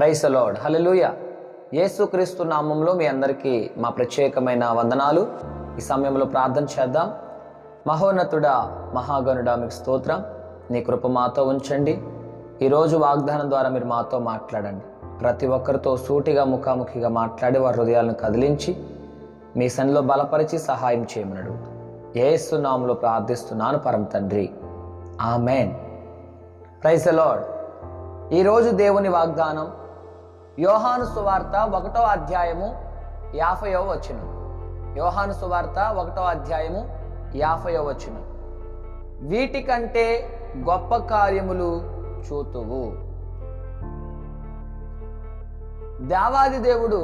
Praise the lord. హల్లెలూయా. యేసుక్రీస్తు నామంలో మీ అందరికీ మా ప్రత్యేకమైన వందనాలు. ఈ సమయంలో ప్రార్థన చేద్దాం. మహోన్నతుడా, మహాగణుడా, మీకు స్తోత్రం. నీ కృప మాతో ఉంచండి. ఈరోజు వాగ్దానం ద్వారా మీరు మాతో మాట్లాడండి. ప్రతి ఒక్కరితో సూటిగా ముఖాముఖిగా మాట్లాడి వారి హృదయాలను కదిలించి మీ సన్నిధిలో బలపరిచి సహాయం చేయమని అడుగుతూ యేసు నామములో ప్రార్థిస్తున్నాను పరమ తండ్రి, ఆమేన్. Praise the lord. ఈరోజు దేవుని వాగ్దానం యోహాను సువార్త 1వ అధ్యాయము 50వ వచనం. యోహాను సువార్త 1వ అధ్యాయము 50వ వచనం. వీటికంటే గొప్ప కార్యములు చూతువు. దేవాది దేవుడు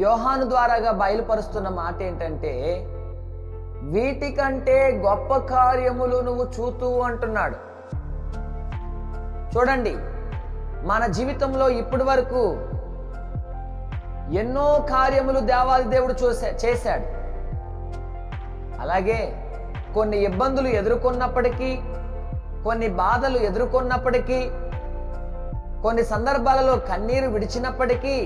యోహాను ద్వారాగా బయలుపరుస్తున్న మాట ఏంటంటే, వీటికంటే గొప్ప కార్యములు నువ్వు చూతువు అంటున్నాడు. చూడండి, మన జీవితంలో ఇప్పటి వరకు ఎన్నో కార్యములు దేవాది దేవుడు చేశాడు. అలాగే కొన్ని ఇబ్బందులు ఎదుర్కొన్నప్పటికీ, కొన్ని బాధలు ఎదుర్కొన్నప్పటికీ, కొన్ని సందర్భాలలో కన్నీరు విడిచినప్పటికీ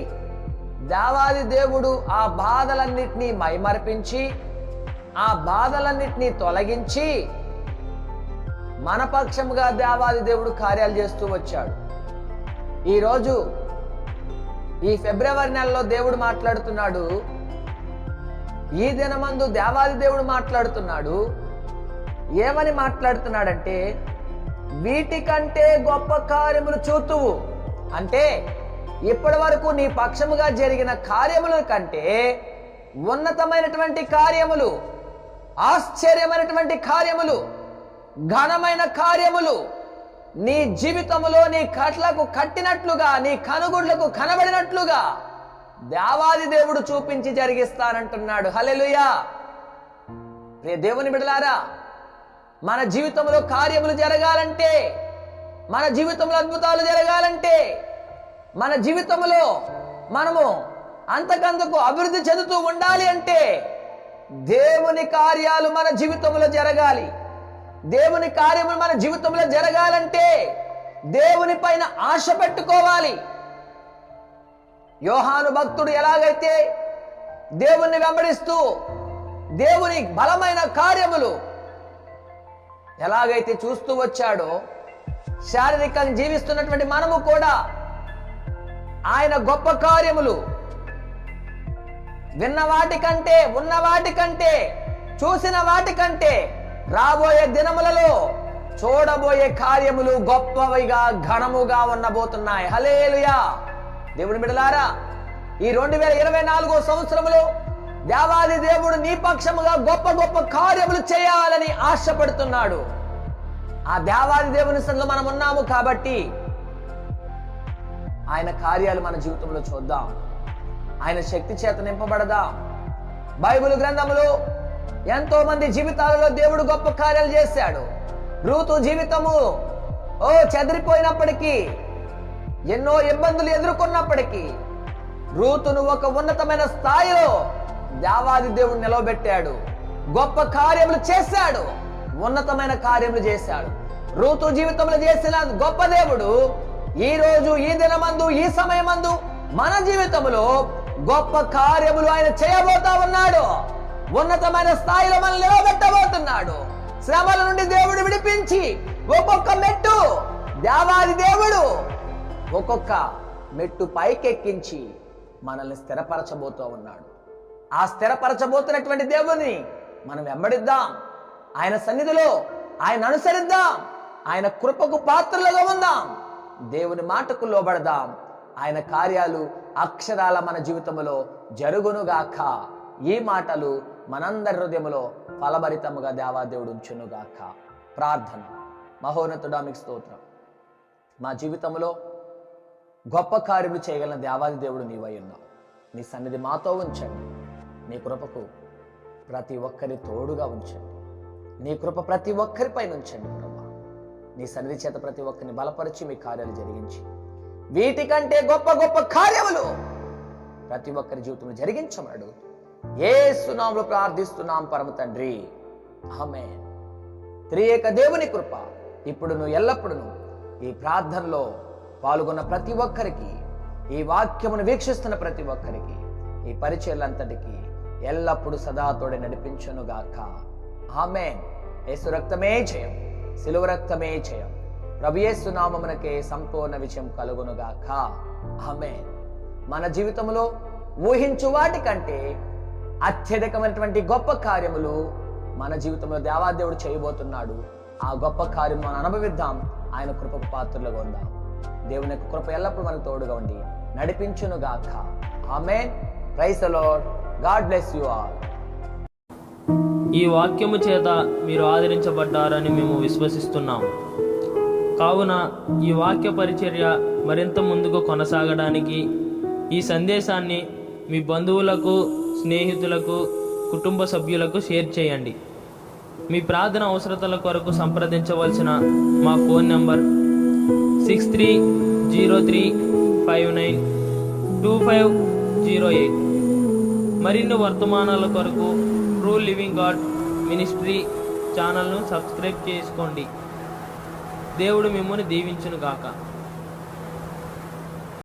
దేవాది దేవుడు ఆ బాధలన్నిటినీ మైమరిపించి, ఆ బాధలన్నిటినీ తొలగించి మన పక్షముగా దేవాది దేవుడు కార్యాలు చేస్తూ వచ్చాడు. ఈరోజు ఈ ఫిబ్రవరి నెలలో దేవుడు మాట్లాడుతున్నాడు. ఈ దినమందు దేవాది దేవుడు మాట్లాడుతున్నాడు. ఏమని మాట్లాడుతున్నాడంటే, వీటికంటే గొప్ప కార్యములు చూతువు. అంటే ఇప్పటి వరకు నీ పక్షముగా జరిగిన కార్యముల కంటే ఉన్నతమైనటువంటి కార్యములు, ఆశ్చర్యమైనటువంటి కార్యములు, ఘనమైన కార్యములు నీ జీవితములో నీ కట్లకు కట్టినట్లుగా, నీ కనుగుడ్లకు కనబడినట్లుగా దేవాది దేవుడు చూపించి జరిగిస్తానంటున్నాడు. హల్లెలూయా. ప్రియ దేవుని బిడ్డలారా, మన జీవితంలో కార్యములు జరగాలంటే, మన జీవితంలో అద్భుతాలు జరగాలంటే, మన జీవితంలో మనము అంతకంతకు అభివృద్ధి చెందుతూ ఉండాలి అంటే దేవుని కార్యాలు మన జీవితంలో జరగాలి. దేవుని కార్యములు మన జీవితంలో జరగాలంటే దేవుని పైన ఆశ పెట్టుకోవాలి. యోహాను భక్తుడు ఎలాగైతే దేవుణ్ణి వెంబడిస్తూ దేవుని బలమైన కార్యములు ఎలాగైతే చూస్తూ వచ్చాడో, శారీరకంగా జీవిస్తున్నటువంటి మనము కూడా ఆయన గొప్ప కార్యములు విన్న వాటికంటే, ఉన్న వాటికంటే, చూసిన వాటికంటే రాబోయే దినములలో చూడబోయే కార్యములు గొప్పవిగా ఘనముగా ఉండబోతున్నాయి. హల్లెలూయా. దేవుని బిడ్డలారా, ఈ 2024 సంవత్సరములో దేవాది దేవుడు నీ పక్షముగా గొప్ప గొప్ప కార్యములు చేయాలని ఆశపడుతున్నాడు. ఆ దేవాది దేవుని సన్నిధిలో మనం ఉన్నాము కాబట్టి ఆయన కార్యాలు మన జీవితంలో చూద్దాం. ఆయన శక్తి చేత నింపబడదాం. బైబిల్ గ్రంథములో ఎంతో మంది జీవితాలలో దేవుడు గొప్ప కార్యాలు చేశాడు. రూతు జీవితము చెదిరిపోయినప్పటికీ, ఎన్నో ఇబ్బందులు ఎదుర్కొన్నప్పటికీ రూతును ఒక ఉన్నతమైన స్థాయిలో దేవాది దేవుడు నిలవబెట్టాడు. గొప్ప కార్యములు చేశాడు, ఉన్నతమైన కార్యములు చేశాడు. రూతు జీవితంలో చేసిన గొప్ప దేవుడు ఈ రోజు, ఈ దినమందు, ఈ సమయమందు మన జీవితంలో గొప్ప కార్యములు ఆయన చేయబోతా ఉన్నాడు. ఉన్నతమైన స్థాయిలో మనం నిలబెట్టబోతున్నాడు. శ్రమల నుండి దేవుడు విడిపించి ఒక్కొక్క మెట్టు దేవాది దేవుడు ఒక్కొక్క మెట్టు పైకెక్కించి మనల్ని స్థిరపరచబోతూ ఉన్నాడు. ఆ స్థిరపరచబోతున్నటువంటి దేవుని మనం వెంబడిద్దాం. ఆయన సన్నిధిలో ఆయన అనుసరిద్దాం. ఆయన కృపకు పాత్రలుగా ఉందాం. దేవుని మాటకు లోబడదాం. ఆయన కార్యాలు అక్షరాల మన జీవితంలో జరుగునుగాక. ఈ మాటలు మనందరి హృదయములో ఫలభరితముగా దేవాదేవుడు ఉంచునుగాక. ప్రార్థన. మహోన్నతుడా, మీకు స్తోత్రం. మా జీవితంలో గొప్ప కార్యములు చేయగలిగిన దేవాది దేవుడు నీవై ఉన్నావు. నీ సన్నిధి మాతో ఉంచండి. నీ కృపకు ప్రతి ఒక్కరి తోడుగా ఉంచండి. నీ కృప ప్రతి ఒక్కరిపైన ఉంచండి ప్రభా. నీ సన్నిధి చేత ప్రతి ఒక్కరిని బలపరిచి మీ కార్యాలు జరిగించి వీటికంటే గొప్ప గొప్ప కార్యములు ప్రతి ఒక్కరి జీవితంలో జరిగించమన్నాడు. యేసు నామములో ప్రార్థిస్తున్నాం పరమ తండ్రి, ఆమేన్. త్రియేక దేవుని కృప ఇప్పుడును ఎల్లప్పుడూ ఈ ప్రార్థనలో పాల్గొన్న ప్రతి ఒక్కరికి, ఈ వాక్యమును వీక్షిస్తున్న ప్రతి ఒక్కరికి, ఈ పరిచర్లంతటికి ఎల్లప్పుడూ సదా తోడే నడిపించునుగాక. ఆమేన్. యేసు రక్తమే జయం, సిలువ రక్తమే జయం. ప్రభు యేసు నామమునకే సంపూర్ణ విజయం కలుగునుగాక. ఆమేన్. మన జీవితంలో ఊహించు వాటి కంటే అత్యధికమైనటువంటి గొప్ప కార్యములు మన జీవితంలో దేవాదేవుడు చేయబోతున్నాడు. ఆ గొప్ప కార్యం మనం అనుభవిద్దాం. ఆయన కృపకు పాత్రలుగా ఉందాం. దేవుని యొక్క కృప ఎల్లప్పుడూ మనకు తోడుగా ఉండి నడిపించునుగాక. Amen. Praise the Lord. God bless you all. ఈ వాక్యము చేత మీరు ఆదరించబడ్డారని మేము విశ్వసిస్తున్నాము. కావున ఈ వాక్య పరిచర్య మరింత ముందుకు కొనసాగడానికి ఈ సందేశాన్ని మీ బంధువులకు, స్నేహితులకు, కుటుంబ సభ్యులకు షేర్ చేయండి. మీ ప్రార్థన అవసరతల కొరకు సంప్రదించవలసిన మా ఫోన్ నంబర్ 6303592508. మరిన్ని వర్తమానాల కొరకు ట్రూ లివింగ్ గాడ్ మినిస్ట్రీ ఛానల్ను సబ్స్క్రైబ్ చేసుకోండి. దేవుడు మిమ్మల్ని దీవించును గాక.